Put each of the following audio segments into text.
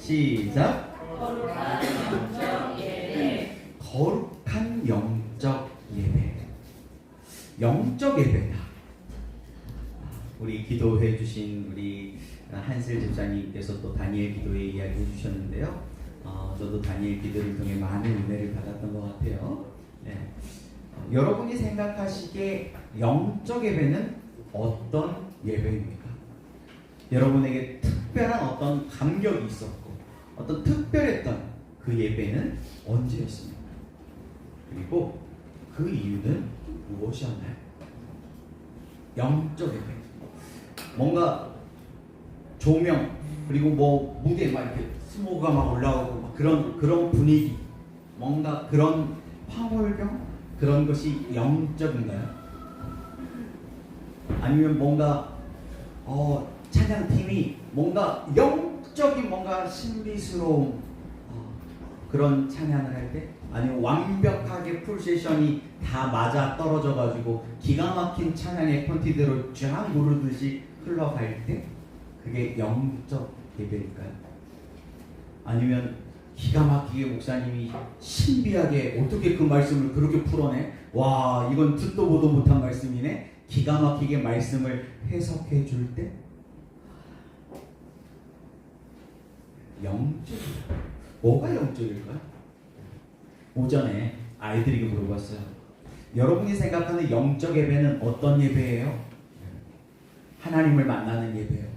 시작. 거룩한 영적 예배. 거룩한 영적 예배. 영적 예배다. 우리 기도해 주신 우리 한슬 집사님께서 또 다니엘 기도의 이야기 해주셨는데요. 저도 다니엘 기도를 통해 많은 은혜를 받았던 것 같아요. 네. 여러분이 생각하시기에 영적 예배는 어떤 예배입니까? 여러분에게 특별한 어떤 감격이 있었고 어떤 특별했던 그 예배는 언제였습니까? 그리고 그 이유는 무엇이었나요? 영적 예배. 뭔가 조명 그리고 뭐 무대 막 이렇게 스모그가 막 올라오고 막 그런 분위기, 뭔가 그런 화물병 그런 것이 영적인가요? 아니면 뭔가 찬양팀이 뭔가 영적인 뭔가 신비스러운 그런 찬양을 할 때, 아니면 완벽하게 풀 세션이 다 맞아 떨어져 가지고 기가 막힌 찬양의 콘티드로 쫙 누르듯이 흘러갈 때 그게 영적 예배일까요? 아니면 기가 막히게 목사님이 신비하게 어떻게 그 말씀을 그렇게 풀어내? 와, 이건 듣도 보도 못한 말씀이네. 기가 막히게 말씀을 해석해 줄 때 영적이다. 뭐가 영적일까요? 오전에 아이들에게 물어봤어요. 여러분이 생각하는 영적 예배는 어떤 예배예요? 하나님을 만나는 예배예요.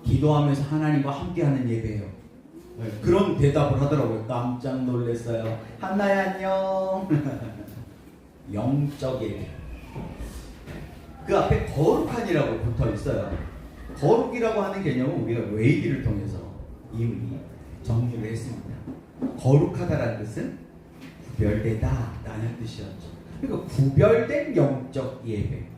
기도하면서 하나님과 함께하는 예배예요. 그런 대답을 하더라고요. 깜짝 놀랐어요. 한나야 안녕. 영적 예배. 그 앞에 거룩한이라고 붙어 있어요. 거룩이라고 하는 개념은 우리가 외기를 통해서 이미 정리를 했습니다. 거룩하다라는 뜻은 구별되다 라는 뜻이었죠. 그러니까 구별된 영적 예배.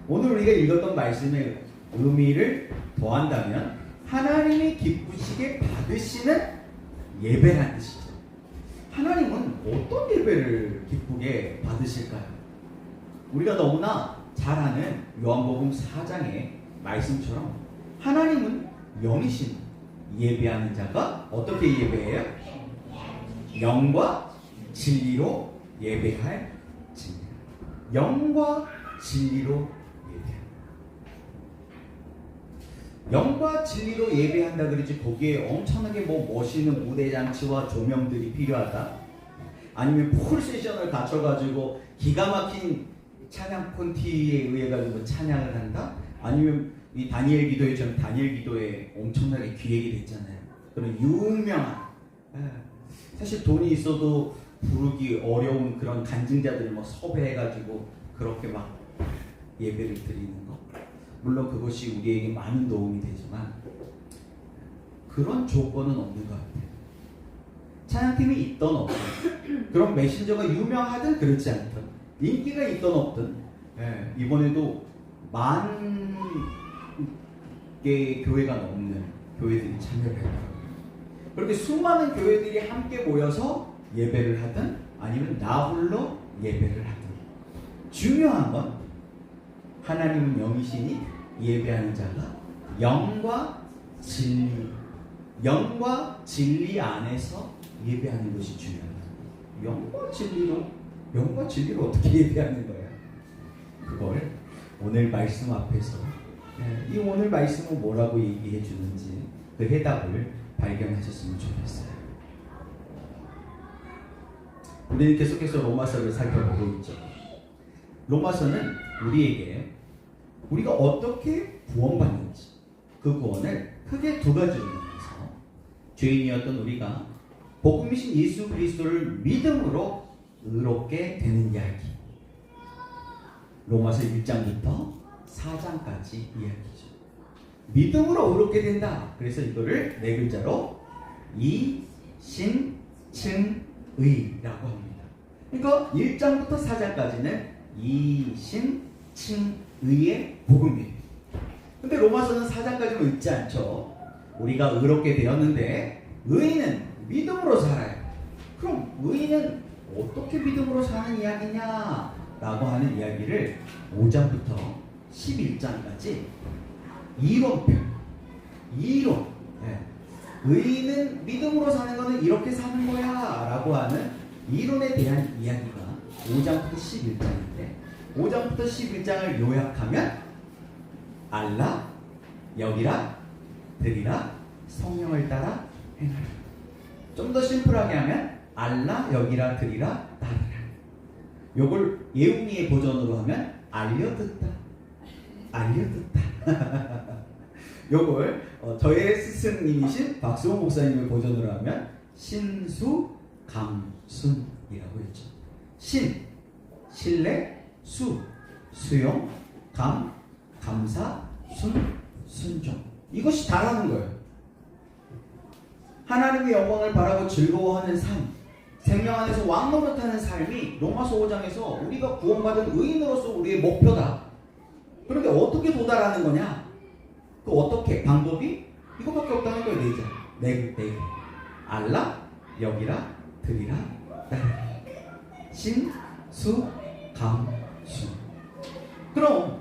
오늘 우리가 읽었던 말씀의 의미를 더한다면 하나님이 기쁘시게 받으시는 예배라는 뜻이죠. 하나님은 어떤 예배를 기쁘게 받으실까요? 우리가 너무나 잘 아는 요한복음 4장의 말씀처럼 하나님은 영이신 예배하는 자가 어떻게 예배해요? 영과 진리로 예배할 진리. 영과 진리로 예배한다. 영과 진리로 예배한다 그러지 거기에 엄청나게 뭐 멋있는 무대 장치와 조명들이 필요하다. 아니면 풀 세션을 갖춰가지고 기가 막힌 찬양 콘티에 의해 가지고 찬양을 한다. 아니면 이 다니엘 기도회처럼 다니엘 기도에 엄청나게 기획이 됐잖아요. 그런 유명한, 사실 돈이 있어도 부르기 어려운 그런 간증자들을 막 섭외해가지고 그렇게 막 예배를 드리는 것. 물론 그것이 우리에게 많은 도움이 되지만 그런 조건은 없는 것 같아요. 찬양팀이 있던 없던, 그런 메신저가 유명하든 그렇지 않든, 인기가 있던 없든, 이번에도 만 개의 교회가 넘는 교회들이 참여를 했더라고요. 그렇게 수많은 교회들이 함께 모여서 예배를 하든 아니면 나 홀로 예배를 하든, 중요한 건 하나님은 영이시니 예배하는 자가 영과 진리 안에서 예배하는 것이 중요합니다. 영과 진리로 어떻게 예배하는 거예요? 그걸 오늘 말씀 앞에서 이 오늘 말씀은 뭐라고 얘기해 주는지 그 해답을 발견하셨으면 좋겠어요. 우리는 계속해서 로마서를 살펴보고 있죠. 로마서는 우리에게 우리가 어떻게 구원받는지, 그 구원을 크게 두 가지로 나눠서 죄인이었던 우리가 복음이신 예수 그리스도를 믿음으로 의롭게 되는 이야기, 로마서 1장부터 4장까지 이야기죠. 믿음으로 의롭게 된다. 그래서 이거를 네 글자로 이신칭의라고 합니다. 그러니까 1장부터 4장까지는 이신칭의의 복음이에요. 근데 로마서는 4장까지만 읽지 않죠. 우리가 의롭게 되었는데 의인은 믿음으로 살아요. 그럼 의인은 어떻게 믿음으로 사는 이야기냐 라고 하는 이야기를 5장부터 11장까지 이론 의인은 믿음으로 사는 거는 이렇게 사는 거야 라고 하는 이론에 대한 이야기가 5장부터 11장인데 5장부터 11장을 요약하면 알라, 여기라, 들이라, 성령을 따라 행하라. 좀 더 심플하게 하면 알라, 여기라, 들이라, 따르라. 요걸 예웅이의 버전으로 하면 알려듣다. 요걸 저의 스승님이신 박수홍 목사님의 버전으로 하면 신수감순이라고 했죠. 신, 신뢰, 수, 수용, 감, 감사, 순, 순종. 이것이 다라는 거예요. 하나님의 영광을 바라고 즐거워하는 삶, 생명 안에서 왕노릇하는 삶이 로마서 5장에서 우리가 구원받은 의인으로서 우리의 목표다. 그런데 어떻게 도달하는 거냐? 그 어떻게? 방법이 이거밖에 없다는 거예요. 네 개. 알라, 여기라, 들이라, 따르라. 신, 수, 감, 순. 그럼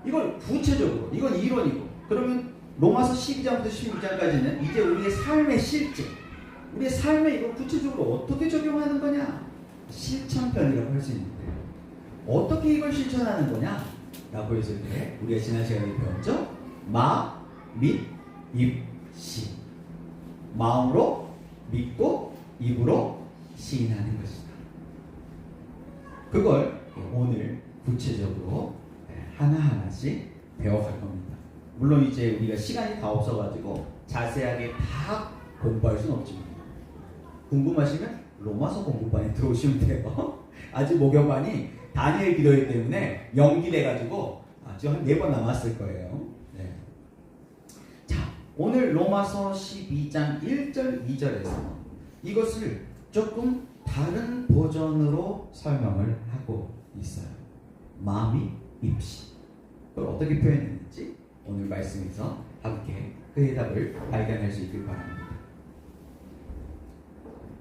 이걸 구체적으로, 이건 이론이고, 그러면 로마서 12장부터 16장까지는 이제 우리의 삶의 실제, 우리의 삶에 이걸 구체적으로 어떻게 적용하는 거냐? 실천편이라고 할 수 있는데 어떻게 이걸 실천하는 거냐? 라고 했을 때 우리가 지난 시간에 배웠죠? 마, 믿, 입, 시. 마음으로 믿고 입으로 시인하는 것이다. 그걸 오늘 구체적으로 하나하나씩 배워갈 겁니다. 물론 이제 우리가 시간이 다 없어가지고 자세하게 다 공부할 수는 없지만 궁금하시면 로마서 공부반에 들어오시면 돼요. 아직 목요반이 다니엘 기도회 때문에 연기돼가지고 지금 한 4번 남았을 거예요. 네. 자, 오늘 로마서 12장 1절 2절에서 이것을 조금 다른 버전으로 설명을 하고 있어요. 마음이 입시. 그걸 어떻게 표현했는지 오늘 말씀에서 함께 그 해답을 발견할 수 있길 바랍니다.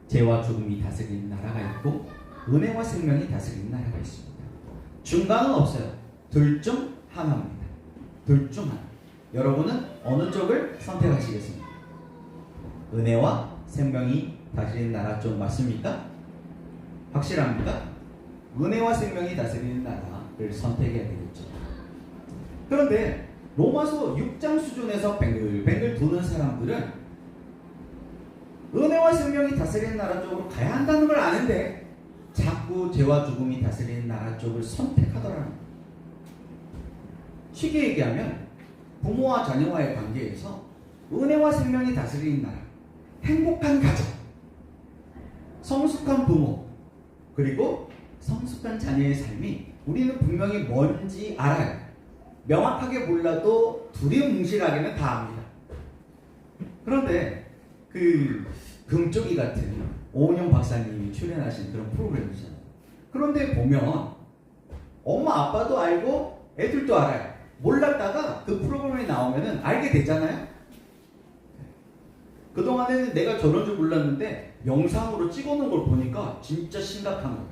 죄와 죽음이 다스리는 나라가 있고 은혜와 생명이 다스리는 나라가 있습니다. 중간은 없어요. 둘 중 하나입니다. 둘 중 하나. 여러분은 어느 쪽을 선택하시겠습니까? 은혜와 생명이 다스리는 나라 쪽 맞습니까? 확실합니까? 은혜와 생명이 다스리는 나라를 선택해야 되겠죠. 그런데 로마서 6장 수준에서 뱅글뱅글 도는 사람들은 은혜와 생명이 다스리는 나라 쪽으로 가야 한다는 걸 아는데 자꾸 죄와 죽음이 다스리는 나라 쪽을 선택하더라는 거예요. 쉽게 얘기하면 부모와 자녀와의 관계에서 은혜와 생명이 다스리는 나라, 행복한 가정, 성숙한 부모, 그리고 성숙한 자녀의 삶이 우리는 분명히 뭔지 알아요. 명확하게 몰라도 두리뭉실하게는 다 압니다. 그런데 그 금쪽이 같은 오은영 박사님이 출연하신 그런 프로그램이잖아요. 그런데 보면 엄마 아빠도 알고 애들도 알아요. 몰랐다가 그 프로그램에 나오면은 알게 되잖아요. 그동안에는 내가 저런 줄 몰랐는데 영상으로 찍어놓은 걸 보니까 진짜 심각한 거예요.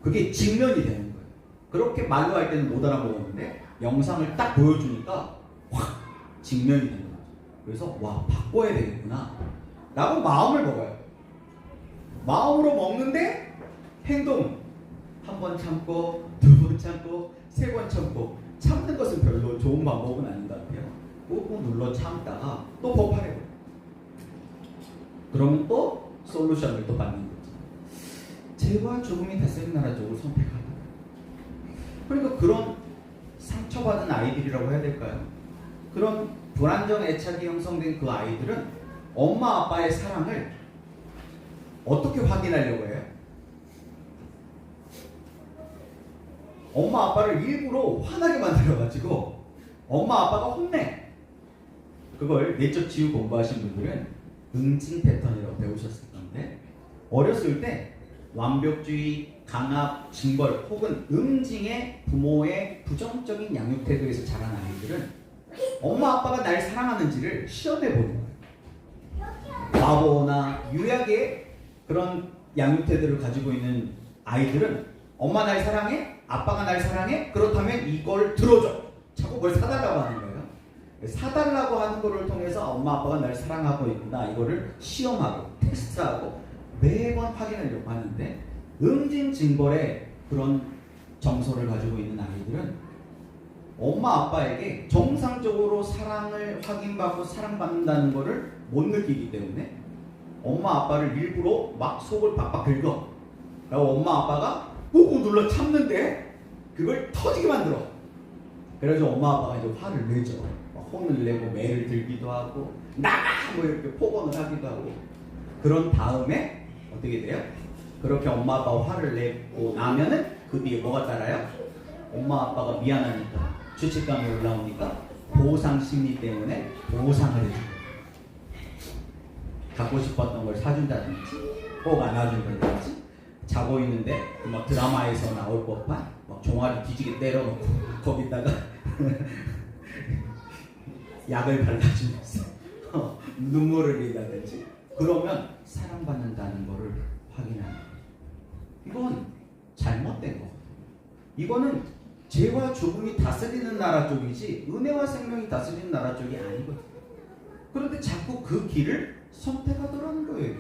그게 직면이 되는 거예요. 그렇게 말로 할 때는 못 알아먹었는데 영상을 딱 보여주니까 확 직면이 되는 거죠. 그래서 와, 바꿔야 되겠구나 라고 마음을 먹어요. 마음으로 먹는데 행동 한 번 참고 두 번 참고 세 번 참고, 참는 것은 별로 좋은 방법은 아닌 것 같아요. 꾹꾹 눌러 참다가 또 폭발해버려요. 그러면 또 솔루션을 또 받는 거죠. 죄와 죽음이 다스리는 나라 쪽을 선택하는 거예요. 그러니까 그런 상처받은 아이들이라고 해야 될까요? 그런 불안정 애착이 형성된 그 아이들은 엄마 아빠의 사랑을 어떻게 확인하려고 해요? 엄마 아빠를 일부러 화나게 만들어가지고 엄마 아빠가 혼내. 그걸 내적 치유 공부하신 분들은 응징 패턴이라고 배우셨을 건데, 어렸을 때 완벽주의, 강압, 징벌 혹은 응징의 부모의 부정적인 양육 태도에서 자란 아이들은 엄마 아빠가 날 사랑하는지를 시험해 보는 거예요. 바보나 유약의 그런 양육 태도를 가지고 있는 아이들은 엄마 날 사랑해? 아빠가 날 사랑해? 그렇다면 이걸 들어줘. 자꾸 뭘 사달라고 하는 거예요. 사달라고 하는 거를 통해서 엄마 아빠가 날 사랑하고 있구나 이거를 시험하고 테스트하고 매번 확인하려고 하는데 응징징벌의 그런 정서를 가지고 있는 아이들은 엄마 아빠에게 정상적으로 사랑을 확인받고 사랑받는다는 거를 못 느끼기 때문에 엄마 아빠를 일부러 막 속을 박박 긁어. 라고 엄마 아빠가 꾹꾹 눌러 참는데 그걸 터지게 만들어. 그래서 엄마 아빠가 이제 화를 내죠. 혼을 내고 매를 들기도 하고 나가! 뭐 이렇게 폭언을 하기도 하고 그런 다음에 어떻게 돼요? 그렇게 엄마 아빠가 화를 내고 나면은 그 뒤에 뭐가 따라요? 엄마 아빠가 미안하니까 죄책감이 올라오니까 보상 심리 때문에 보상을 해줘요. 갖고 싶었던 걸 사준다든지 꼭 안아준다든지 자고 있는데 막 드라마에서 나올 법한 막 종아리 뒤지게 때려놓고 거기다가 약을 발라주면서 눈물을 흘린다든지 그러면 사랑받는다는 거를 확인하는 거예요. 이건 잘못된 거거든요. 이거는 죄와 죽음이 다스리는 나라 쪽이지 은혜와 생명이 다스리는 나라 쪽이 아니거든요. 그런데 자꾸 그 길을 선택하더라는 거예요.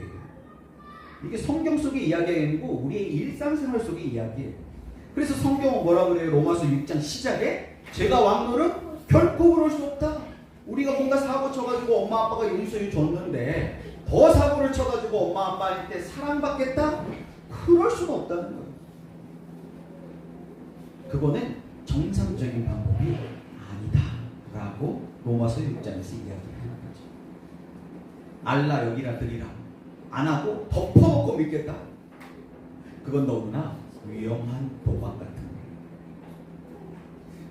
이게 성경 속의 이야기가 아니고 우리의 일상생활 속의 이야기예요. 그래서 성경은 뭐라 그래요? 로마서 6장 시작에 죄가 왕노를 결코 그럴 수 없다. 우리가 뭔가 사고 쳐가지고 엄마 아빠가 용서해 줬는데 더 사고를 쳐가지고 엄마 아빠한테 사랑받겠다? 그럴 수는 없다는 거예요. 그거는 정상적인 방법이 아니다 라고 로마서 6장에서 이야기하는 거죠. 알라 여기라 드리라 안 하고 덮어놓고 믿겠다? 그건 너무나 위험한 도박 같은 거예요.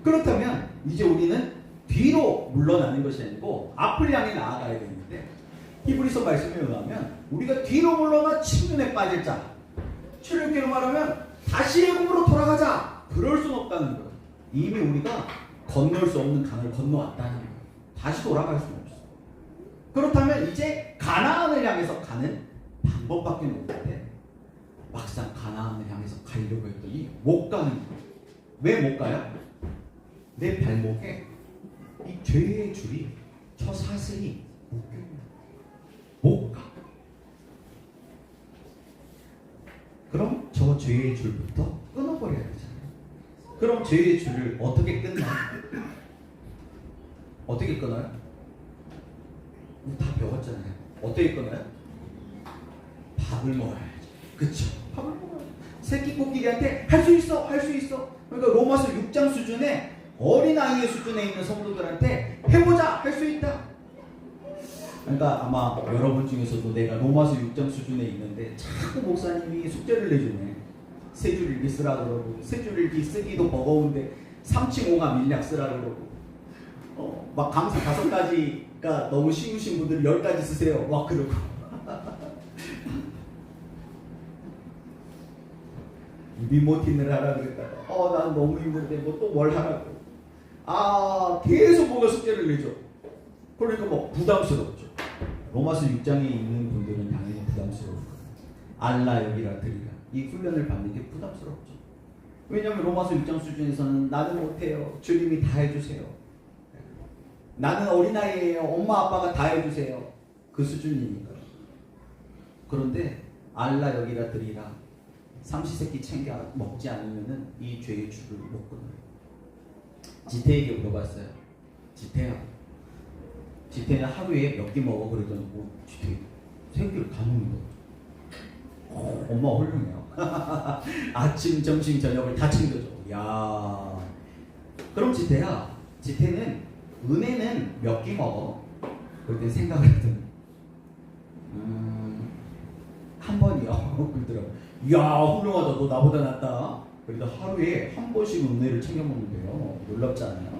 그렇다면 이제 우리는 뒤로 물러나는 것이 아니고 앞을 향해 나아가야 되는데 히브리서 말씀에 의하면 우리가 뒤로 물러나 침륜에 빠질 자 출애굽기로 말하면 다시 애굽으로 돌아가자 그럴 수는 없다는 거예요. 이미 우리가 건널 수 없는 강을 건너왔다는 거예요. 다시 돌아갈 수는 없어. 그렇다면 이제 가나안을 향해서 가는 방법밖에 없는데 막상 가나안을 향해서 가려고 했더니 못 가는 거예요. 왜 못 가요? 내 발목에 이 죄의 줄이 저 사슬이 못 가. 그럼 저 죄의 줄부터 끊어버려야 되잖아요. 그럼 죄의 줄을 어떻게 끊나? 어떻게 끊어요? 다 배웠잖아요. 어떻게 끊어요? 밥을 먹어야지. 그쵸? 밥을 먹어야지. 새끼 코끼리한테 할 수 있어, 할 수 있어. 그러니까 로마서 6장 수준의 어린아이의 수준에 있는 성도들한테 해보자, 할 수 있다. 그러니까 아마 여러분 중에서도 내가 로마서 6장 수준에 있는데 자꾸 목사님이 숙제를 내주네. 세 줄 일기 쓰라 그러고 세 줄 일기 쓰기도 버거운데 3층5가 밀약 쓰라 그러고 막 강사 5가지가 너무 쉬우신 분들 10가지 쓰세요. 막 그러고 리모틴을 하라 그랬다가 난 너무 힘든데 뭐 또 뭘 하라고 계속 뭔가 숙제를 내줘. 그러니까 뭐 부담스럽죠. 로마서 6장에 있는 분들은 당연히 부담스러울 거예요. 알라 여기라 드리라 이 훈련을 받는 게 부담스럽죠. 왜냐하면 로마서 6장 수준에서는 나는 못해요. 주님이 다 해주세요. 나는 어린아이예요. 엄마 아빠가 다 해주세요. 그 수준이니까. 그런데 알라 여기라 드리라 삼시세끼 챙겨 먹지 않으면 이 죄의 줄을 못 끊어요. 지태에게 물어봤어요. 지태는 하루에 몇 끼 먹어? 그랬더니 지태 3끼를 다 먹는 거. 엄마 훌륭해요. 아침, 점심, 저녁을 다 챙겨줘. 야, 그럼 지태는 은혜는 몇 끼 먹어? 그랬더니 생각을 했더니 한 번이요. 그러더라고. 야, 훌륭하다. 너 나보다 낫다. 그래도 하루에 한 번씩 은혜를 챙겨 먹는데요. 놀랍지 않아요?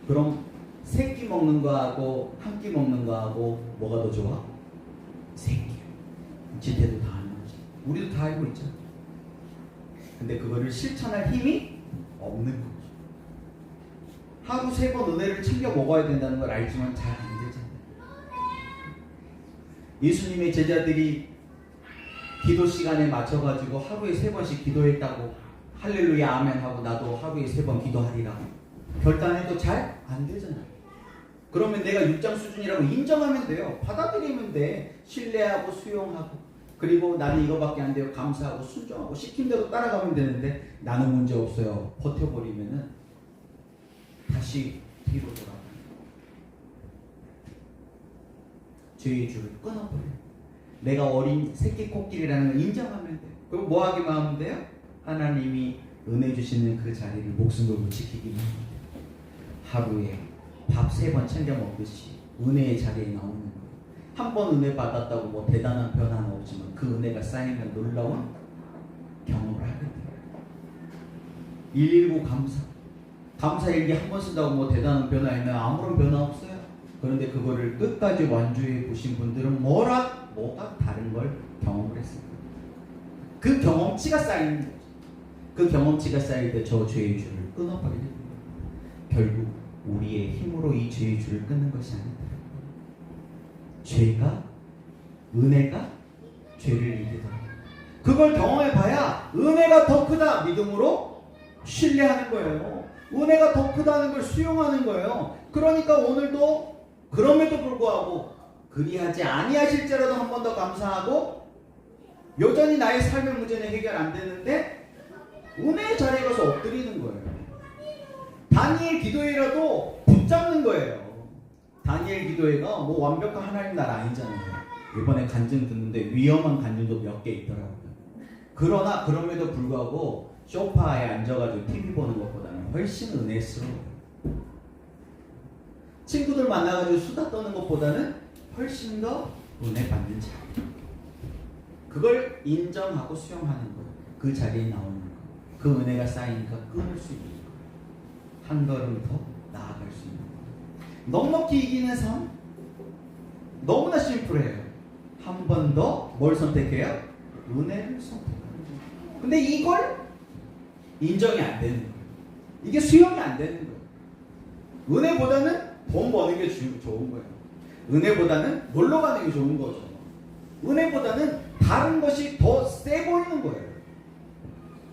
그럼 3끼 먹는 거하고 한 끼 먹는 거하고 뭐가 더 좋아? 3끼. 지태도 다 아는 거지. 우리도 다 알고 있잖아. 근데 그거를 실천할 힘이 없는 거지. 하루 3번 은혜를 챙겨 먹어야 된다는 걸 알지만 잘 안 되잖아. 예수님의 제자들이 기도 시간에 맞춰가지고 하루에 3번씩 기도했다고 할렐루야 아멘 하고 나도 하루에 3번 기도하리라 결단해도 잘 안 되잖아요. 그러면 내가 6장 수준이라고 인정하면 돼요. 받아들이면 돼. 신뢰하고 수용하고. 그리고 나는 이거밖에 안 돼요. 감사하고 순종하고 시킨 대로 따라가면 되는데 나는 문제 없어요. 버텨버리면은 다시 뒤로 돌아가요. 죄의 줄을 끊어버려요. 내가 어린 새끼 코끼리라는 걸 인정하면 돼요. 그럼 뭐 하기만 하면 돼요? 하나님이 은혜 주시는 그 자리를 목숨 걸고 지키기만 하면 돼요. 하루에 밥 3번 챙겨 먹듯이 은혜의 자리에 나오는 거예요. 한 번 은혜 받았다고 뭐 대단한 변화는 없지만 그 은혜가 쌓이면 놀라운 경험을 하게 돼요. 119 감사 일기 한 번 쓴다고 뭐 대단한 변화 있나요? 아무런 변화 없어요. 그런데 그거를 끝까지 완주해 보신 분들은 뭐가 다른 걸 경험을 했습니다. 그 경험치가 쌓이는 거죠. 그 경험치가 쌓일 때 저 죄의 줄을 끊어버리는 거예요. 결국 우리의 힘으로 이 죄의 줄을 끊는 것이 아니다. 은혜가 죄를 이기더라. 그걸 경험해봐야 은혜가 더 크다 믿음으로 신뢰하는 거예요. 은혜가 더 크다는 걸 수용하는 거예요. 그러니까 오늘도 그럼에도 불구하고 그리하지 아니하실지라도 한 번 더 감사하고 여전히 나의 삶의 문제는 해결 안 되는데 은혜의 자리에 가서 엎드리는 거예요. 다니엘 기도회라도 붙잡는 거예요. 다니엘 기도회가 뭐 완벽한 하나님 나라 아니잖아요. 이번에 간증 듣는데 위험한 간증도 몇 개 있더라고요. 그러나 그럼에도 불구하고 소파에 앉아가지고 TV 보는 것보다는 훨씬 은혜스러워요. 친구들 만나가지고 수다 떠는 것보다는 훨씬 더 은혜 받는 자리. 그걸 인정하고 수용하는 거예요. 그 자리에 나오는 거. 그 은혜가 쌓이니까 끊을 수 있는 거예요. 한 걸음 더 나아갈 수 있는 거예요. 넉넉히 이기는 삶? 너무나 심플해요. 한 번 더 뭘 선택해요? 은혜를 선택하는 거예요. 근데 이걸 인정이 안 되는 거예요. 이게 수용이 안 되는 거예요. 은혜보다는 돈 버는 게 좋은 거예요. 은혜보다는 놀러 가는 게 좋은 거죠. 은혜보다는 다른 것이 더 세 보이는 거예요.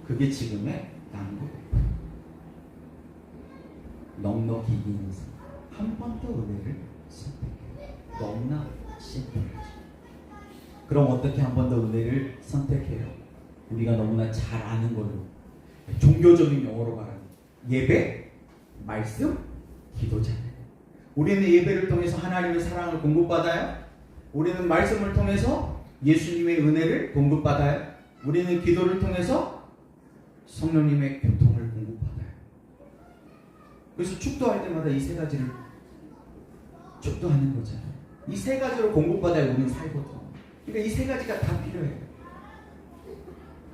그게 지금의 난거예요. 넉넉히 이기는 삶. 한 번 더 은혜를 선택해요. 너무나 심플하죠. 그럼 어떻게 한 번 더 은혜를 선택해요? 우리가 너무나 잘 아는 걸로 종교적인 용어로 말하는 예배, 말씀, 기도잖아요. 우리는 예배를 통해서 하나님의 사랑을 공급받아요. 우리는 말씀을 통해서 예수님의 은혜를 공급받아요. 우리는 기도를 통해서 성령님의 교통을 공급받아요. 그래서 축도할 때마다 이 세 가지를 축도하는 거잖아요. 이 세 가지로 공급받아야 우리는 살거든. 그러니까 이 세 가지가 다 필요해요.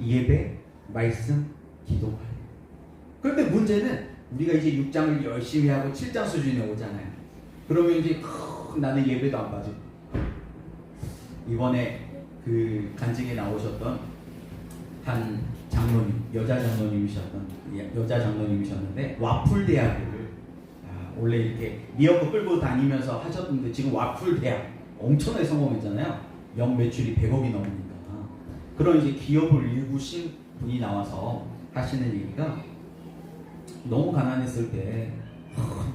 예배, 말씀, 기도, 말이에요. 그런데 문제는 우리가 이제 6장을 열심히 하고 7장 수준에 오잖아요. 그러면 이제 나는 예배도 안 빠지고 이번에 그 간증에 나오셨던 한 장로님, 여자 장로님이셨는데 와플 대학을 원래 이렇게 미역국 끌고 다니면서 하셨는데 지금 와플 대학 엄청나게 성공했잖아요. 연 매출이 100억이 넘으니까. 그런 이제 기업을 일구신 분이 나와서 하시는 얘기가 너무 가난했을 때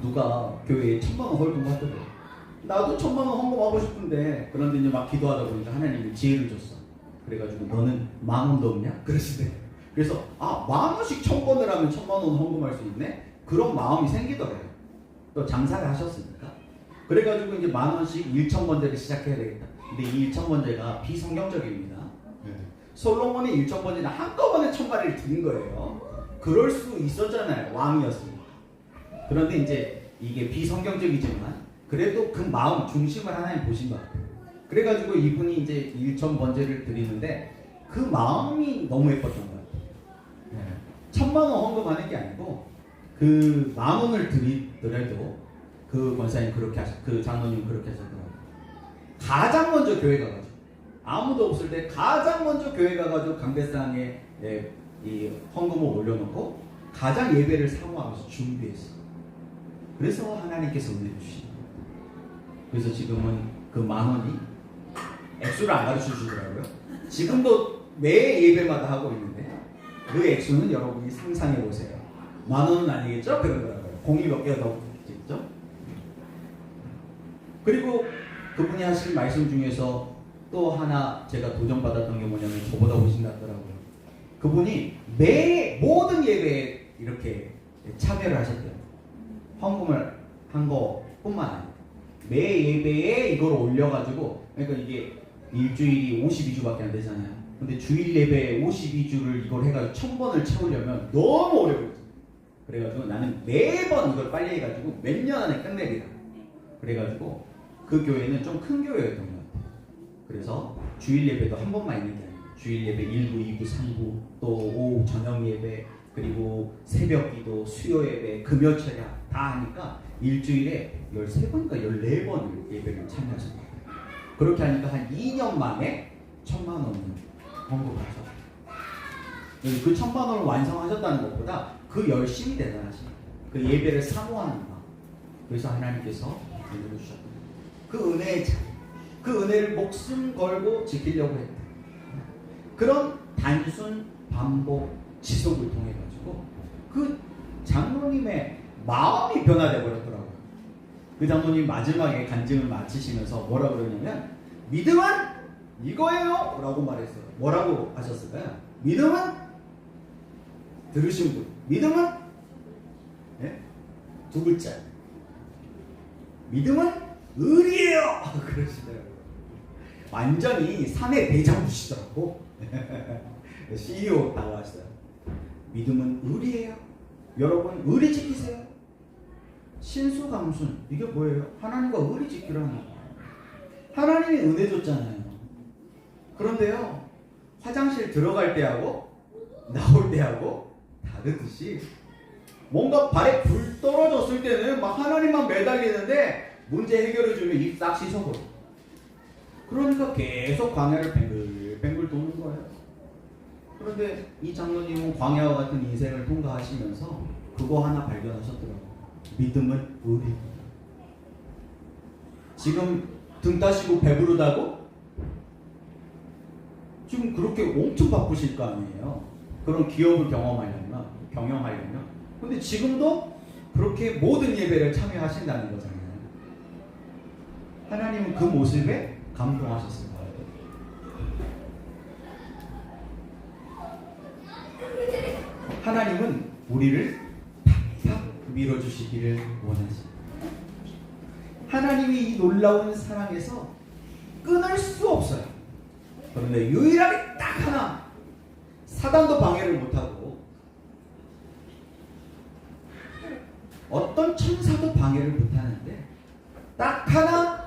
누가 교회에 1,000,000원 헌금하더래. 나도 1,000,000원 헌금하고 싶은데 그런데 이제 막 기도하다 보니까 하나님이 지혜를 줬어. 그래가지고 너는 10,000원도 없냐? 그러시대. 그래서 10,000원씩 1,000번을 하면 1,000,000원 헌금할 수 있네? 그런 마음이 생기더래요. 또 장사를 하셨으니까. 그래가지고 이제 10,000원씩 1,000번제를 시작해야 되겠다. 근데 이 1,000번제가 비성경적입니다. 솔로몬의 1,000번제는 한꺼번에 1,000마리를 드린 거예요. 그럴 수 있었잖아요. 왕이었으니까. 그런데 이제 이게 비성경적이지만 그래도 그 마음 중심을 하나님 보신 것 같아요. 그래가지고 이분이 이제 1,000번제를 드리는데 그 마음이 너무 예뻤던 것 같아요. 1,000,000원 헌금하는 게 아니고 그 10,000원을 드리더라도 그 권사님 그렇게 그 장로님 그렇게 하셨더라고요. 가장 먼저 교회 가가지고 아무도 없을 때 가장 먼저 교회 가가지고 강대상에 이 헌금을 올려놓고 가장 예배를 사모하면서 준비했어. 그래서 하나님께서 은혜 주시는 거예요. 그래서 지금은 그 10,000원이 액수를 안 가르쳐 주시더라고요. 지금도 매 예배마다 하고 있는데 그 액수는 여러분이 상상해 보세요. 10,000원은 아니겠죠? 그러더라고요. 공이 몇 개가 더 있겠죠? 그리고 그분이 하신 말씀 중에서 또 하나 제가 도전받았던 게 뭐냐면 저보다 훨씬 낫더라고요. 그분이 매 모든 예배에 이렇게 참여를 하셨대요. 헌금을 한 거뿐만 아니라 매 예배에 이걸 올려가지고, 그러니까 이게 일주일이 52주밖에 안 되잖아요. 근데 주일 예배 52주를 이걸 해가지고 1000번을 채우려면 너무 어려워요. 그래가지고 나는 매번 이걸 빨리 해가지고 몇 년 안에 끝내리라. 그래가지고 그 교회는 좀 큰 교회였던 것 같아요. 그래서 주일 예배도 한 번만 있는 게 아니에요. 주일 예배 1부, 2부, 3부, 또 오후 저녁 예배, 그리고 새벽 기도, 수요 예배, 금요 철야 다 하니까 일주일에 13번인가 14번 예배를 참여하셨어요. 그렇게 하니까 한 2년 만에 1000만 원을 헌금하셨어요. 그 1000만 원을 완성하셨다는 것보다 그 열심이 대단하신 그 예배를 사모하는 마음. 그래서 하나님께서 은혜를 주셨다. 그 은혜의 자, 그 은혜를 목숨 걸고 지키려고 했다. 그런 단순 반복 지속을 통해 가지고 그 장로님의 마음이 변화되어 버렸더라고요. 그 장로님 마지막에 간증을 마치시면서 뭐라 그러냐면 믿음은 이거예요 라고 말했어요. 뭐라고 하셨을까요? 믿음은 들으신 분, 믿음은 네? 두 글자, 믿음은 의리예요 그러시더라고요. 완전히 사내 대장부시더라고. CEO 나왔어요. 믿음은 의리예요. 여러분 의리 지키세요. 신수감순 이게 뭐예요? 하나님과 의리 지키라는 거예요. 하나님이 은혜 줬잖아요. 그런데요, 화장실 들어갈 때하고 나올 때하고 다르듯이 뭔가 발에 불 떨어졌을 때는 막 하나님만 매달리는데 문제 해결해 주면 입 싹 씻어버려. 그러니까 계속 광야를 뱅글뱅글 도는 거예요. 그런데 이 장로님은 광야와 같은 인생을 통과하시면서 그거 하나 발견하셨더라고요. 믿음은 의리입니다. 지금 등 따시고 배부르다고? 지금 그렇게 엄청 바쁘실 거 아니에요. 그런 기업을 경영하려면. 근데 지금도 그렇게 모든 예배를 참여하신다는 거잖아요. 하나님은 그 모습에 감동하셨을 거예요. 하나님은 우리를 팍팍 밀어주시기를 원하십니다. 하나님이 이 놀라운 사랑에서 끊을 수 없어요. 그런데 유일하게 딱 하나, 사단도 방해를 못하고 어떤 천사도 방해를 못하는데 딱 하나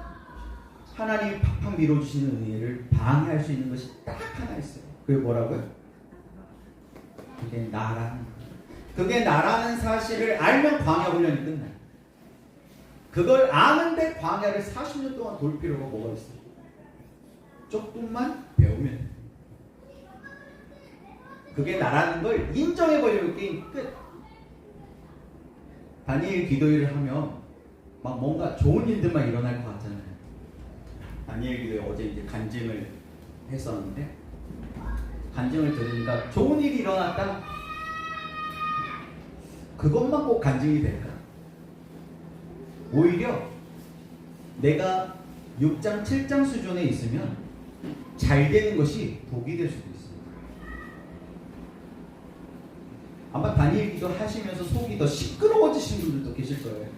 하나님이 팍팍 밀어주시는 은혜를 방해할 수 있는 것이 딱 하나 있어요. 그게 뭐라고요? 그게 나라는 거예요. 그게 나라는 사실을 알면 광야 훈련이 끝나요. 그걸 아는데 광야를 40년 동안 돌 필요가 뭐가 있어요? 조금만 배우면 돼요. 그게 나라는 걸 인정해버리면 게임 끝. 다니엘 기도회를 하면 막 뭔가 좋은 일들만 일어날 것 같잖아요. 다니엘 기도회 어제 이제 간증을 했었는데, 간증을 들으니까 좋은 일이 일어났다. 그것만 꼭 간증이 될까? 오히려 내가 6장, 7장 수준에 있으면 잘 되는 것이 복이 될 수도 있어요. 아마 다니엘 기도 하시면서 속이 더 시끄러워지신 분들도 계실 거예요.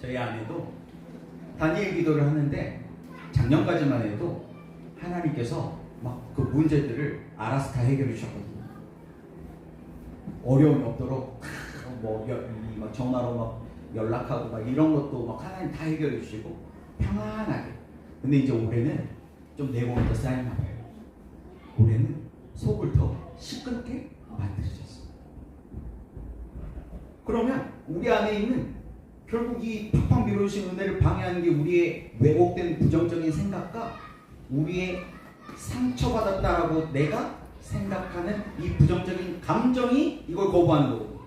저희 아내도 다니엘 기도를 하는데 작년까지만 해도 하나님께서 막 그 문제들을 알아서 다 해결해 주셨거든요. 어려움이 없도록 막 전화로 막 연락하고 막 이런 것도 막 하나님 다 해결해 주시고 평안하게. 근데 이제 올해는 좀 내공이 더 쌓였나 봐요. 올해는 속을 더 시끄럽게 만들어졌어요. 그러면 우리 안에 있는 결국 이 팍팍 밀어주신 은혜를 방해하는 게 우리의 왜곡된 부정적인 생각과 우리의 상처받았다라고 내가 생각하는 이 부정적인 감정이 이걸 거부하는 거고.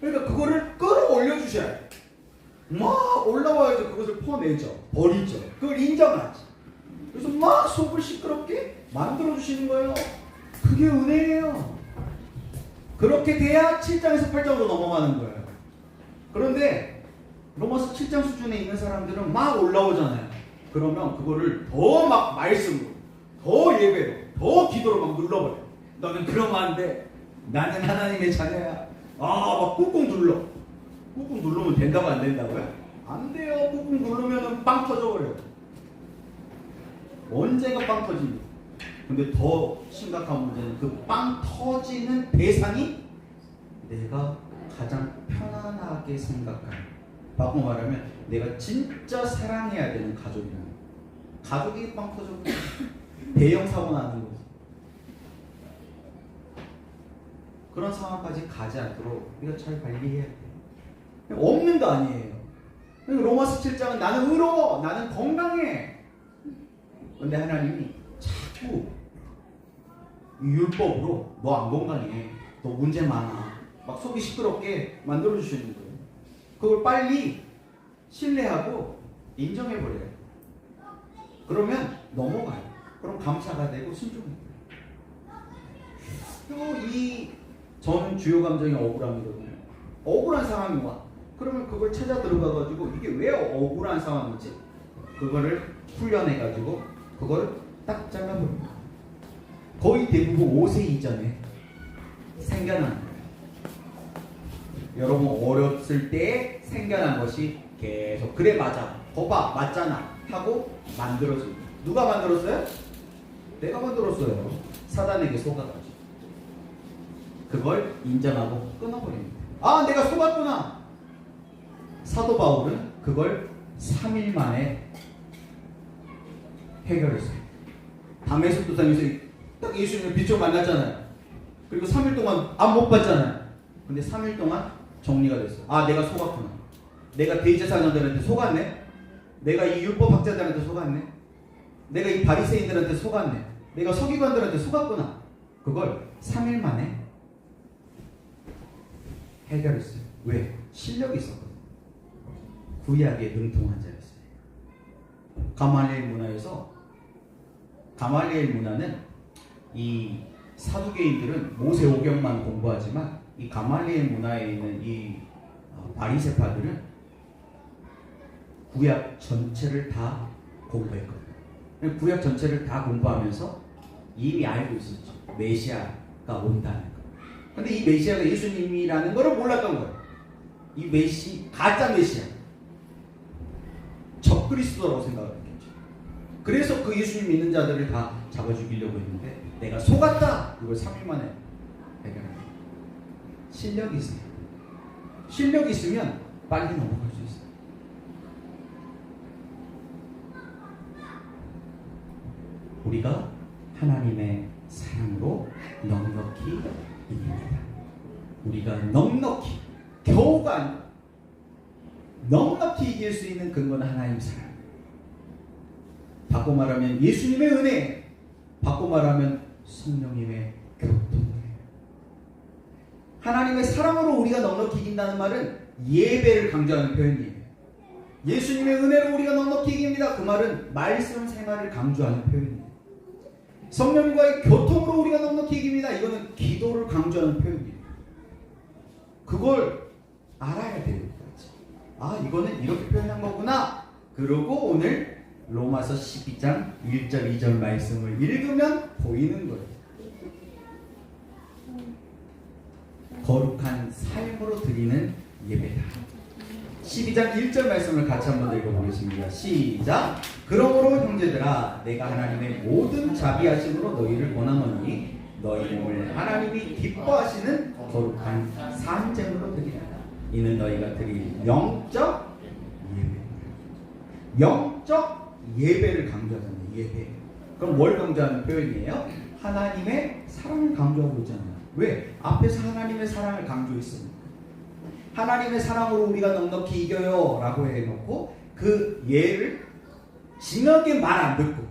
그러니까 그거를 끌어올려 주셔야 돼. 막 올라와야죠. 그것을 퍼내죠. 버리죠. 그걸 인정하지. 그래서 막 속을 시끄럽게 만들어 주시는 거예요. 그게 은혜예요. 그렇게 돼야 7장에서 8장으로 넘어가는 거예요. 그런데 로마서 7장 수준에 있는 사람들은 막 올라오잖아요. 그러면 그거를 더 막 말씀으로, 더 예배로, 더 기도로 막 눌러버려요. 너는 그러면 안 돼. 나는 하나님의 자녀야. 막 꾹꾹 눌러. 꾹꾹 누르면 된다고 안 된다고요? 안 돼요. 꾹꾹 누르면 빵 터져버려요. 언젠가 빵 터집니다. 근데 더 심각한 문제는 그 빵 터지는 대상이 내가 가장 편안하게 생각하는, 바꿔 말하면 내가 진짜 사랑해야 되는 가족이라는 거예요. 가족이 빵 터져버려요. 대형 사고 나는 거지. 그런 상황까지 가지 않도록 우리가 잘 관리해야 돼요. 없는 거 아니에요. 로마서 7장은 나는 의로워, 나는 건강해. 근데 하나님이 자꾸 율법으로 너 안 건강해, 너 문제 많아, 막 속이 시끄럽게 만들어주시는 거예요. 그걸 빨리 신뢰하고 인정해버려요. 그러면 넘어가요. 그럼 감사가 되고 순종해요. 저는 주요 감정이 억울함이거든요. 억울한 상황이 와. 그러면 그걸 찾아 들어가가지고 이게 왜 억울한 상황이지? 그거를 훈련해가지고 그걸 딱 잘라버립니다. 거의 대부분 5세 이전에 생겨난 거예요. 여러분 어렸을 때 생겨난 것이 계속 그래 맞아, 거봐 맞잖아 하고 만들어집니다. 누가 만들었어요? 내가 만들었어요. 사단에게 속아가지고 그걸 인정하고 끊어버립니다. 내가 속았구나. 사도 바울은 그걸 3일 만에 해결했어요. 담에색 도상에서 딱 예수님을 비춰 만났잖아요. 그리고 3일 동안 안 못 봤잖아요. 근데 3일 동안 정리가 됐어요. 내가 속았구나. 내가 대제사장들한테 속았네. 내가 이 율법 학자들한테 속았네. 내가 이 바리새인들한테 속았네. 내가 서기관들한테 속았구나. 그걸 3일 만에 해결했어요. 왜? 실력이 있었거든요. 구약에 능통한 자였어요. 가말리엘 문화에서, 가말리엘 문화는 이 사두개인들은 모세오경만 공부하지만 이 가말리엘 문화에 있는 이 바리새파들은 구약 전체를 다 공부했거든요. 구약 전체를 다 공부하면서 이미 알고 있었죠. 메시아가 온다는 거. 근데 이 메시아가 예수님이라는 걸 몰랐던 거예요. 이 가짜 메시아, 적그리스도라고 생각을 했겠죠. 그래서 그 예수님 믿는 자들을 다 잡아 죽이려고 했는데 내가 속았다. 이걸 3일 만에 해결합니다. 실력이 있어요. 실력이 있으면 빨리 넘어갈 수 있어요. 우리가 하나님의 사랑으로 넉넉히 이깁니다. 우리가 넉넉히, 겨우가 아니라 넉넉히 이길 수 있는 근거는 하나님 사랑. 바꿔 말하면 예수님의 은혜, 바꿔 말하면 성령님의 교통이에요. 하나님의 사랑으로 우리가 넉넉히 이긴다는 말은 예배를 강조하는 표현이에요. 예수님의 은혜로 우리가 넉넉히 이깁니다. 그 말은 말씀 생활을 강조하는 표현이에요. 성령과의 교통으로 우리가 넉넉히 이깁니다. 이거는 기도를 강조하는 표현이에요. 그걸 알아야 돼요. 이거는 이렇게 표현한 거구나. 그러고 오늘 로마서 12장 1절 2절 말씀을 읽으면 보이는 거예요. 거룩한 삶으로 드리는 예배다. 12장 1절 말씀을 같이 한번 읽어보겠습니다. 시작. 그러므로 형제들아, 내가 하나님의 모든 자비하심으로 너희를 권하노니 너희 몸을 하나님이 기뻐하시는 거룩한 산제물로 드리라. 이는 너희가 드릴 영적 예배. 영적 예배를 강조하잖아요. 예배. 그럼 뭘 강조하는 표현이에요? 하나님의 사랑을 강조하고 있잖아요. 왜? 앞에서 하나님의 사랑을 강조했습니다. 하나님의 사랑으로 우리가 넉넉히 이겨요 라고 해놓고 그 예를 진하게 말 안 듣고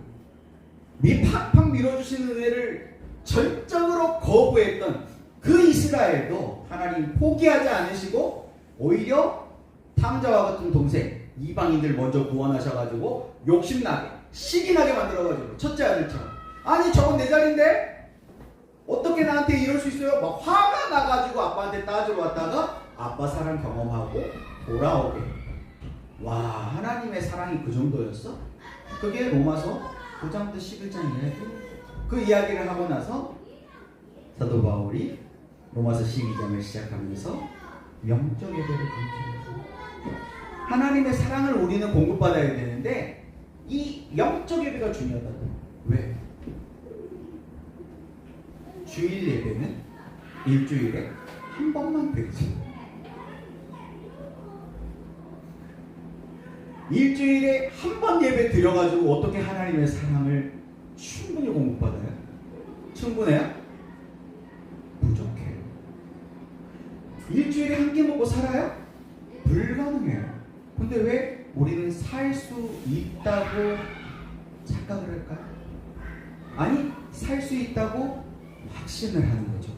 팍팍 밀어주시는 은혜를 절정으로 거부했던 그 이스라엘도 하나님 포기하지 않으시고 오히려 탕자와 같은 동생 이방인들 먼저 구원하셔가지고 욕심나게 시기나게 만들어가지고 첫째 아들처럼, 아니 저건 내 자리인데 어떻게 나한테 이럴 수 있어요? 막 화가 나가지고 아빠한테 따지러 왔다가 아빠 사랑 경험하고 돌아오게 와, 하나님의 사랑이 그 정도였어? 그게 로마서 9장부터 11장이에요. 그 이야기를 하고 나서 사도 바울이 로마서 12장을 시작하면서 영적 예배를 강조해요. 하나님의 사랑을 우리는 공급받아야 되는데 이 영적 예배가 중요하다고. 왜? 주일 예배는 일주일에 한 번만 드리지. 일주일에 한 번 예배 드려가지고 어떻게 하나님의 사랑을 충분히 공급받아요? 충분해요? 부족해요. 일주일에 한 끼 먹고 살아요? 불가능해요. 근데 왜 우리는 살 수 있다고 착각을 할까요? 아니, 살 수 있다고 확신을 하는 거죠.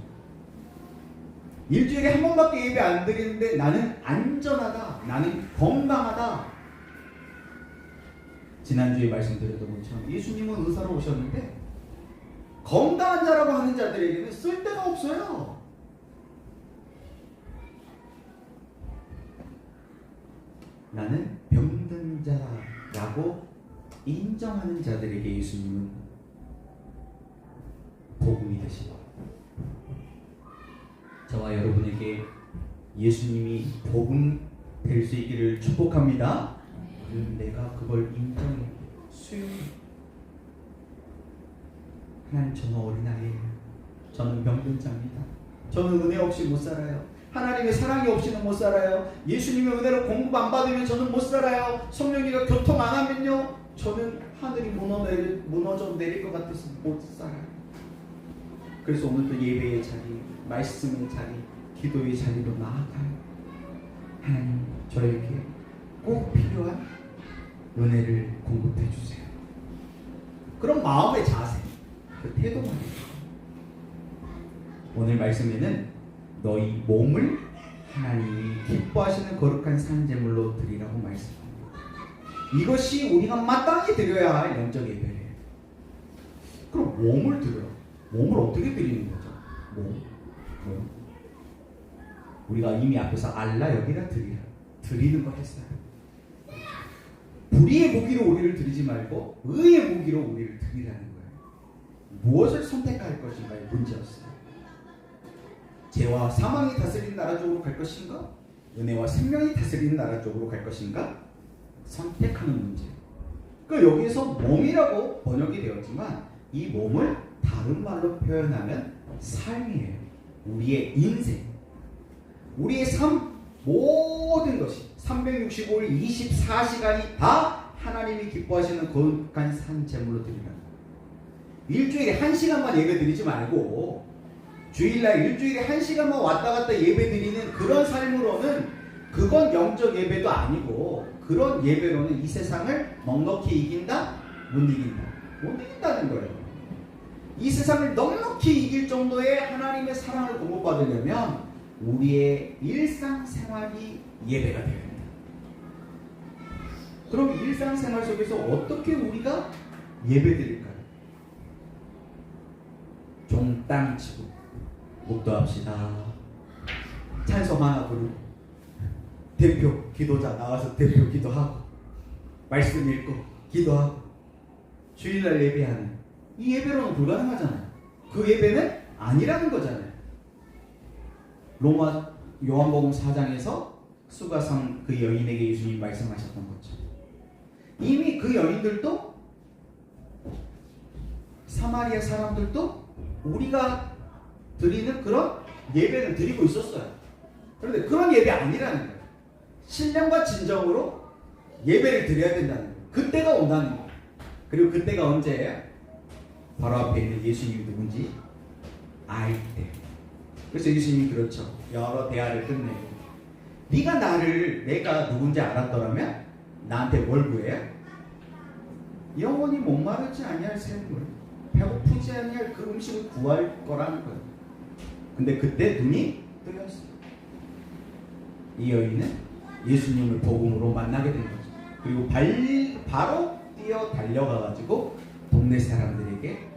일주일에 한 번밖에 예배 안 드리는데 나는 안전하다, 나는 건강하다. 지난주에 말씀드렸던 것처럼 예수님은 의사로 오셨는데 건강한 자라고 하는 자들에게는 쓸데가 없어요. 나는 병든 자라고 인정하는 자들에게 예수님은 복음이 되시고, 저와 여러분에게 예수님이 복음 될 수 있기를 축복합니다. 내가 그걸 인정해, 수용해. 하나님, 저는 어린아이예요. 저는 병든 자입니다. 저는 은혜 없이 못 살아요. 하나님의 사랑이 없이는 못 살아요. 예수님의 은혜로 공급 안 받으면 저는 못 살아요. 성령이가 교통 안 하면요, 저는 하늘이 무너져 내릴 것 같아서 못 살아요. 그래서 오늘도 예배의 자리, 말씀의 자리, 기도의 자리로 나아가요. 하나님, 저에게 꼭 필요한 은혜를 공급해 주세요. 그런 마음의 자세, 그 태도만 해요. 오늘 말씀에는 너희 몸을 하나님이 기뻐하시는 거룩한 산제물로 드리라고 말씀합니다. 이것이 우리가 마땅히 드려야 할 영적 예배예요. 그럼 몸을 드려요. 몸을 어떻게 드리는 거죠? 몸. 우리가 이미 앞에서 알라 여기라 드리는 거 했어요. 불의의 무기로 우리를 드리지 말고 의의 무기로 우리를 드리라는 거예요. 무엇을 선택할 것인가의 문제였어요. 죄와 사망이 다스리는 나라 쪽으로 갈 것인가? 은혜와 생명이 다스리는 나라 쪽으로 갈 것인가? 선택하는 문제. 그러니까 여기에서 몸이라고 번역이 되었지만 이 몸을 다른 말로 표현하면 삶이에요. 우리의 인생, 우리의 삶, 모든 것이 365일 24시간이 다 하나님이 기뻐하시는 거룩한 산 제물로 드리는 거예요. 일주일에 1시간만 예배 드리지 말고 주일날 일주일에 1시간만 왔다 갔다 예배 드리는 그런 삶으로는 그건 영적 예배도 아니고, 그런 예배로는 이 세상을 넉넉히 이긴다? 못 이긴다? 못 이긴다는 거예요. 이 세상을 넉넉히 이길 정도의 하나님의 사랑을 공급받으려면 우리의 일상생활이 예배가 되어야 된다. 그럼 일상생활 속에서 어떻게 우리가 예배드릴까요? 종땅 치고 목도합시다. 찬송 하나 부르고 대표 기도자 나와서 대표 기도하고 말씀 읽고 기도하고 주일날 예배하는 이 예배로는 불가능하잖아요. 그 예배는 아니라는 거잖아요. 로마 요한복음 4장에서 수가성 그 여인에게 예수님이 말씀하셨던 거죠. 이미 그 여인들도 사마리아 사람들도 우리가 드리는 그런 예배를 드리고 있었어요. 그런데 그런 예배 아니라는 거예요. 신령과 진정으로 예배를 드려야 된다는 거예요. 그때가 온다는 거예요. 그리고 그때가 언제예요? 바로 앞에 있는 예수님이 누군지 알 때. 그래서 예수님이 그렇죠. 여러 대화를 끝내고 네가 내가 누군지 알았더라면 나한테 뭘 구해요? 영원히 목마르지 아니할 샘물, 배고프지 아니할 그 음식을 구할 거라는 거예요. 근데 그때 눈이 뜨였어요. 이 여인은 예수님을 복음으로 만나게 된 거죠. 그리고 바로 뛰어 달려가가지고 동네 사람들에게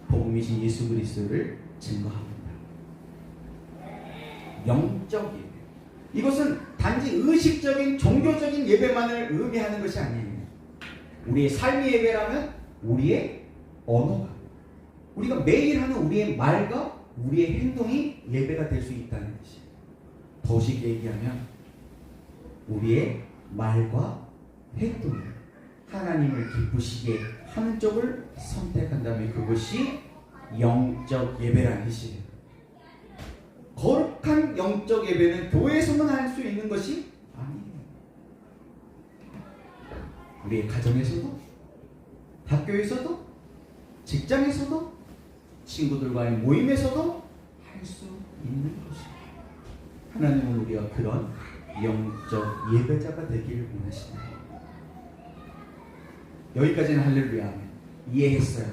복음이신 예수 그리스도를 증거합니다. 영적 예배. 이것은 단지 의식적인 종교적인 예배만을 의미하는 것이 아니에요. 우리의 삶의 예배라면 우리의 언어가, 우리가 매일 하는 우리의 말과 우리의 행동이 예배가 될 수 있다는 것이에요. 더 쉽게 얘기하면 우리의 말과 행동이 하나님을 기쁘시게 하는 쪽을 선택한다면 그것이 영적 예배라는 것이에요. 거룩한 영적 예배는 교회에서만 할 수 있는 것이 아니에요. 우리의 가정에서도, 학교에서도, 직장에서도, 친구들과의 모임에서도 할 수 있는 것이에요. 하나님은 우리가 그런 영적 예배자가 되기를 원하시나요? 여기까지는 할렐루야 이해했어요.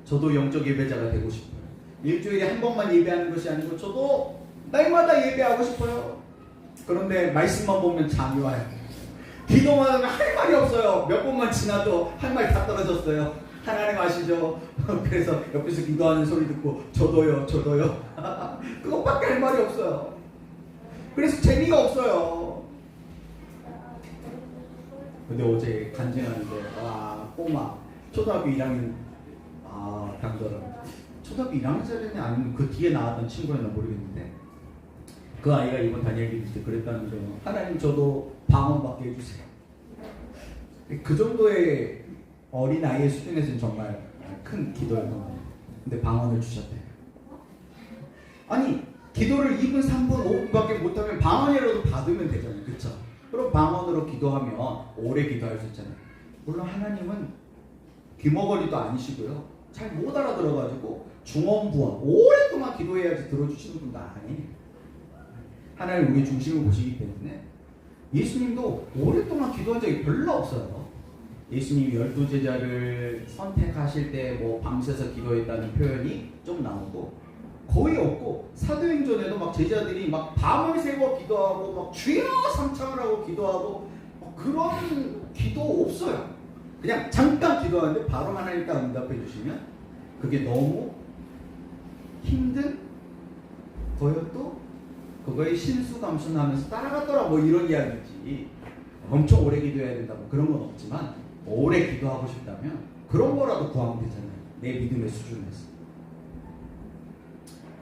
저도 영적 예배자가 되고 싶어요. 일주일에 한 번만 예배하는 것이 아니고 저도 날마다 예배하고 싶어요. 그런데 말씀만 보면 잠이 와요. 기도만 하면 할 말이 없어요. 몇 번만 지나도 할 말 다 떨어졌어요. 하나님 아시죠? 그래서 옆에서 기도하는 소리 듣고 저도요 그것밖에 할 말이 없어요. 그래서 재미가 없어요. 근데 어제 간증하는데 와 꼬마 초등학교 1학년 강도랑 초등학교 1학년짜리는 아니면 그 뒤에 나왔던 친구였나 모르겠는데 그 아이가 이번 다니엘기 때 그랬다는 거예요. 하나님 저도 방언받게 해주세요. 그 정도의 어린 아이의 수준에서는 정말 큰 기도였던 근데 방언을 주셨대요. 아니 기도를 2분, 3분, 5분밖에 못하면 방언이라도 받으면 되잖아요. 그렇죠? 그럼 방언으로 기도하면 오래 기도할 수 있잖아요. 물론 하나님은 귀머거리도 아니시고요. 잘 못 알아들어가지고 중언부언 오랫동안 기도해야지 들어주시는 분도 아니에요. 하나님 우리 중심을 보시기 때문에 예수님도 오랫동안 기도한 적이 별로 없어요. 예수님이 12제자를 선택하실 때 뭐 밤새서 기도했다는 표현이 좀 나오고 거의 없고 사도행전에도 막 제자들이 막 밤을 새워 기도하고 막 주여 삼창을 하고 기도하고 그런 기도 없어요. 그냥 잠깐 기도하는데 바로 하나님 딱 응답해 주시면 그게 너무 힘든 거였도 그거에 신수감순하면서 따라갔더라 뭐 이런 이야기지. 엄청 오래 기도해야 된다 뭐 그런 건 없지만 오래 기도하고 싶다면 그런 거라도 구하면 되잖아요. 내 믿음의 수준에서.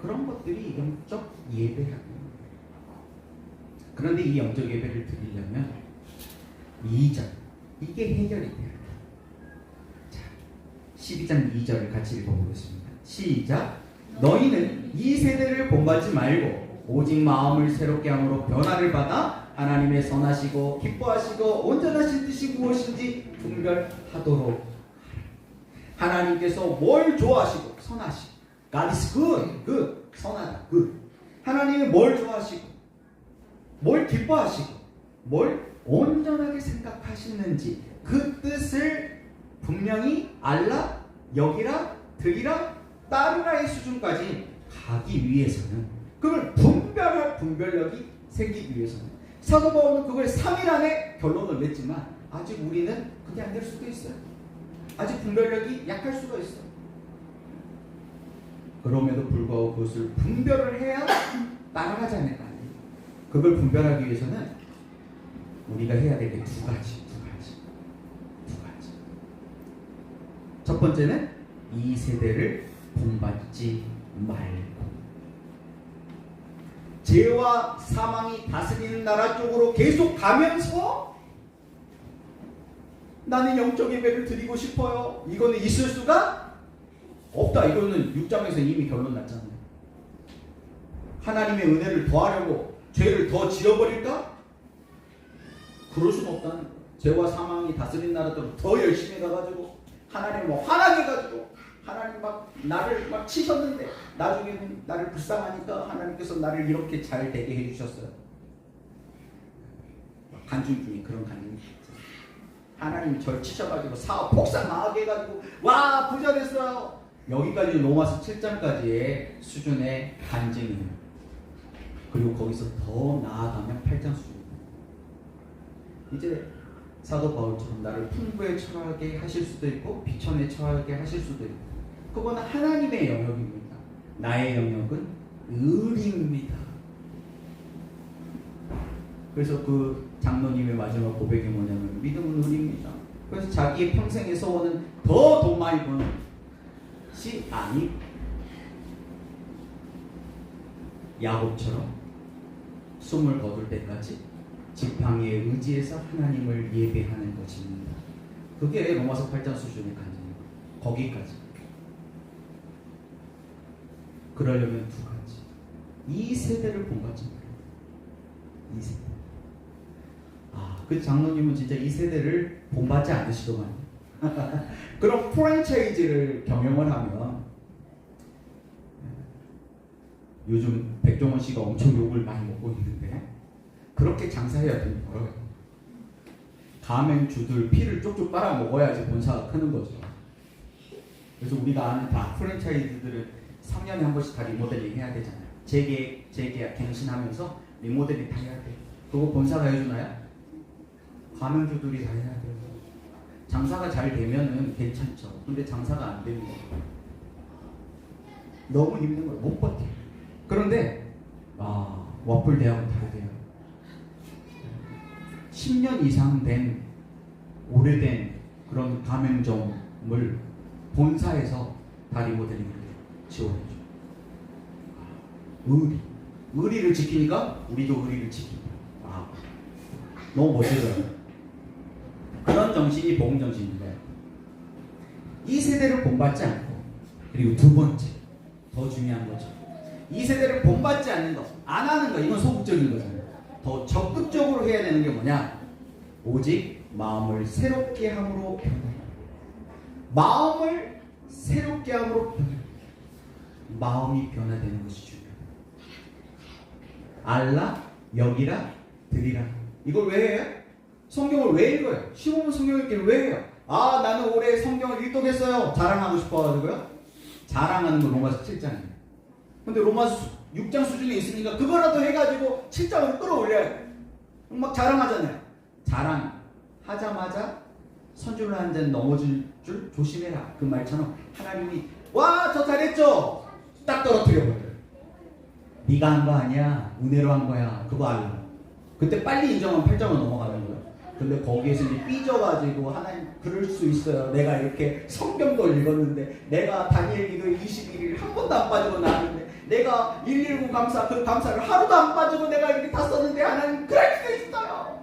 그런 것들이 영적 예배라는 거예요. 그런데 이 영적 예배를 드리려면 2절 이게 해결이 돼요. 자, 12장 2절을 같이 읽어보겠습니다. 시작. 너희는 이 세대를 본받지 말고 오직 마음을 새롭게 함으로 변화를 받아 하나님의 선하시고 기뻐하시고 온전하신 뜻이 무엇인지 분별하도록 하나님께서 뭘 좋아하시고 선하시고 God is good, good, 선하다, good. 하나님이 뭘 좋아하시고 뭘 기뻐하시고 뭘 온전하게 생각하시는지 그 뜻을 분명히 알라, 여기라, 들이라, 따르라의 수준까지 가기 위해서는 그걸 분별할 분별력이 생기기 위해서는 사도 바울은 그걸 3일 안에 결론을 냈지만 아직 우리는 그게 안 될 수도 있어요. 아직 분별력이 약할 수가 있어요. 그럼에도 불구하고 그것을 분별을 해야 따라가지 않을까. 그걸 분별하기 위해서는 우리가 해야 될 게 두 가지. 첫 번째는 이 세대를 본받지 말고 죄와 사망이 다스리는 나라 쪽으로 계속 가면서 나는 영적 예배를 드리고 싶어요. 이거는 있을 수가 없다. 이거는 6장에서 이미 결론 났잖아요. 하나님의 은혜를 더하려고 죄를 더 지어버릴까? 그럴 수는 없다는 거예요. 죄와 사망이 다스린 나라도 더 열심히 가가지고 하나님 뭐 화나게 가지고 하나님 막 나를 막 치셨는데 나중에는 나를 불쌍하니까 하나님께서 나를 이렇게 잘 되게 해주셨어요. 간증 중에 그런 간증이 있어요. 하나님이 절 치셔가지고 사업 폭삭 망하게 해가지고 와 부자 됐어요. 여기까지 로마서 7장까지의 수준의 간증이에요. 그리고 거기서 더 나아가면 8장 수준입니다. 이제 사도 바울처럼 나를 풍부에 처하게 하실 수도 있고 비천에 처하게 하실 수도 있고 그거는 하나님의 영역입니다. 나의 영역은 의리입니다. 그래서 그 장로님의 마지막 고백이 뭐냐면 믿음은 은입니다. 그래서 자기의 평생의 소원은 더 돈 많이 버는 것이 아니 야곱처럼 숨을 거둘 때까지 지팡이에 의지해서 하나님을 예배하는 것입니다. 그게 로마서 8장 수준의 간증입니다. 거기까지. 그러려면 두 가지. 이 세대를 본받지 말아요. 이 세대. 그 장로님은 진짜 이 세대를 본받지 않으시더만요. 그런 프랜차이즈를 경영을 하면 요즘 백종원 씨가 엄청 욕을 많이 먹고 있는데 그렇게 장사해야 돈이 벌어요. 가맹주들 피를 쪽쪽 빨아 먹어야지 본사가 크는 거죠. 그래서 우리가 아는 다 프랜차이즈들은 3년에 한 번씩 다 리모델링 해야 되잖아요. 재계약 갱신하면서 리모델링 다 해야 돼요. 그거 본사가 해주나요? 가맹주들이 다 해야 돼요. 장사가 잘 되면은 괜찮죠. 근데 장사가 안 되는 거예요. 너무 힘든 거예요. 못 버텨요. 그런데 와플 대학은 다르대요. 10년 이상 된 오래된 그런 가맹점을 본사에서 다 리모델링을 지원해줘요. 의리를 지키니까 우리도 의리를 지킨다. 너무 멋지더라고요. 그런 정신이 복음 정신인데 이 세대를 본받지 않고, 그리고 두 번째 더 중요한 거죠. 이 세대를 본받지 않는 것, 안 하는 거, 이건 소극적인 거잖아요. 더 적극적으로 해야 되는 게 뭐냐? 오직 마음을 새롭게 함으로 변해. 마음을 새롭게 함으로 변해. 마음이 변화되는 것이 중요해요. 알라, 여기라, 들이라. 이걸 왜 해요? 성경을 왜 읽어요? 15분 성경 읽기를 왜 해요? 나는 올해 성경을 읽독했어요. 자랑하고 싶어가지고요. 자랑하는 건 로마서 7장이에요. 근데 로마서 6장 수준에 있으니까 그거라도 해가지고 7장으로 끌어올려야 돼요. 막 자랑하잖아요. 자랑하자마자 선줄로 한 잔 넘어질 줄 조심해라. 그 말처럼 하나님이 저 잘했죠? 딱 떨어뜨려버려요. 네가 한 거 아니야. 은혜로 한 거야. 그거 알라. 그때 빨리 인정하면 8장으로 넘어가는 거예요. 근데 거기에서 이제 삐져가지고 하나님 그럴 수 있어요. 내가 이렇게 성경도 읽었는데, 내가 다니엘 기도 21일 한 번도 안 빠지고 나왔는데, 내가 119 감사 그 감사를 하루도 안 빠지고 내가 이렇게 다 썼는데 하나님 그럴 수 있어요.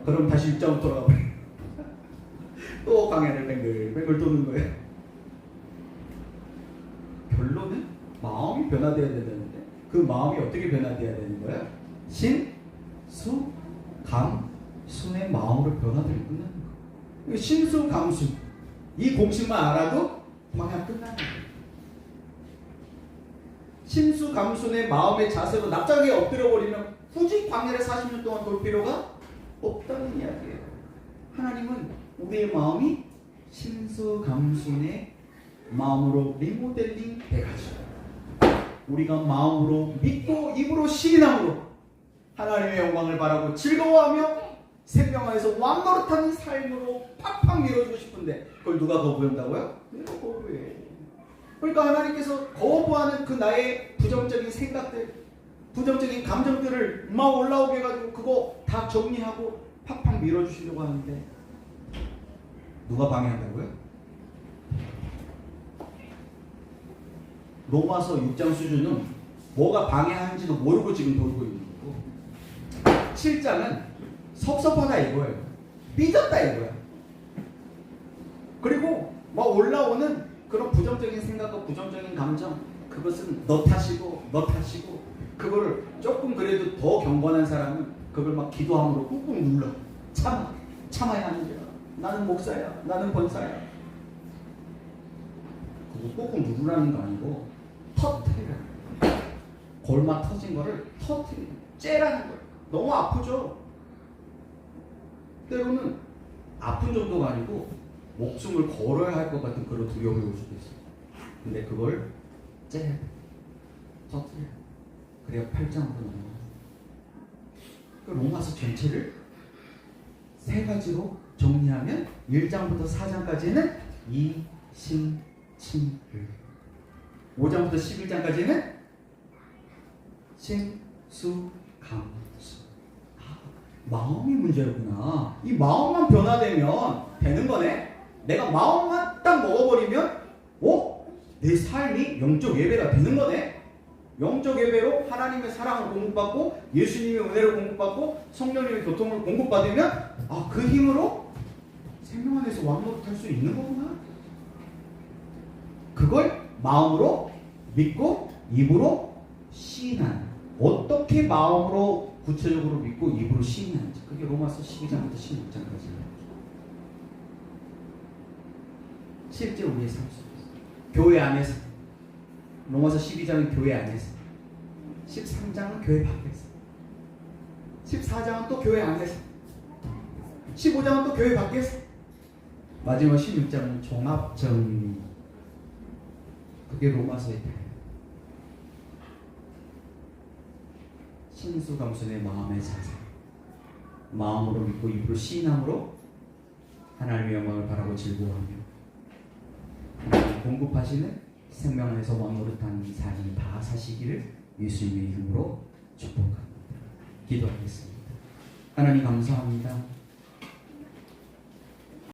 그럼 다시 1장으로 돌아가 버려요. 또 강야를 뱅글 도는 거예요. 결론은 마음이 변화되어야 된다는데, 그 마음이 어떻게 변화되어야 되는 거예요? 신, 수, 감, 순의 마음으로 변화되면 끝나는 거예요. 신수, 감수, 이 공식만 알아도 방향 끝나는 거예요. 신수, 감순의 마음의 자세로 납작하게 엎드려버리면 굳이 광야를 40년 동안 돌 필요가 없다는 이야기예요. 하나님은 우리의 마음이 신수, 감순의 마음으로 리모델링 돼가지고 우리가 마음으로 믿고 입으로 시인함으로 하나님의 영광을 바라고 즐거워하며 생명 안에서 왕노릇하는 삶으로 팍팍 밀어주고 싶은데, 그걸 누가 거부한다고요? 내가 거부해. 그러니까 하나님께서 거부하는 그 나의 부정적인 생각들, 부정적인 감정들을 막 올라오게 해가지고 그거 다 정리하고 팍팍 밀어주시려고 하는데, 누가 방해한다고요? 로마서 6장 수준은 뭐가 방해하는지도 모르고 지금 돌고 있는 거고, 7장은 섭섭하다 이거예요. 삐졌다 이거야. 그리고 막 올라오는 그런 부정적인 생각과 부정적인 감정, 그것은 너 탓이고 그거를 조금 그래도 더 경건한 사람은 그걸 막 기도함으로 꾹꾹 눌러. 참아야 하는데, 나는 목사야, 나는 권사야. 그거 꾹꾹 누르라는 거 아니고 터뜨리라. 골마 터진 거를 터뜨리는, 째라는 거예요. 너무 아프죠? 때로는 아픈 정도가 아니고 목숨을 걸어야 할 것 같은 그런 두려움이 올 수도 있어요. 근데 그걸 째야 돼. 터뜨려. 그래야 8장으로 넘어가요. 그 로마서 전체를 세 가지로 정리하면 1장부터 4장까지는 이신칭을, 5장부터 11장까지는 신수감수. 마음이 문제였구나. 이 마음만 변화되면 되는 거네. 내가 마음만 딱 먹어버리면 내 삶이 영적 예배가 되는 거네. 영적 예배로 하나님의 사랑을 공급받고 예수님의 은혜를 공급받고 성령님의 교통을 공급받으면 그 힘으로 생명 안에서 왕노릇할 수 있는 거구나. 그걸 마음으로 믿고 입으로 시인하는. 어떻게 마음으로 구체적으로 믿고 입으로 시인하는지, 그게 로마서 12장부터 16장까지예요. 실제 우리의 삶 속에서, 교회 안에서, 로마서 12장은 교회 안에서, 13장은 교회 밖에서, 14장은 또 교회 안에서, 15장은 또 교회 밖에서, 마지막 16장은 종합정리. 그게 로마서의 대요. 신수감순의 마음의 자세, 마음으로 믿고 입으로 시인함으로 하나님의 영광을 바라고 즐거워하며 하나님 공급하시는 생명 안에서 왕노릇하는 삶을 다 사시기를 예수님의 이름으로 축복합니다. 기도하겠습니다. 하나님 감사합니다.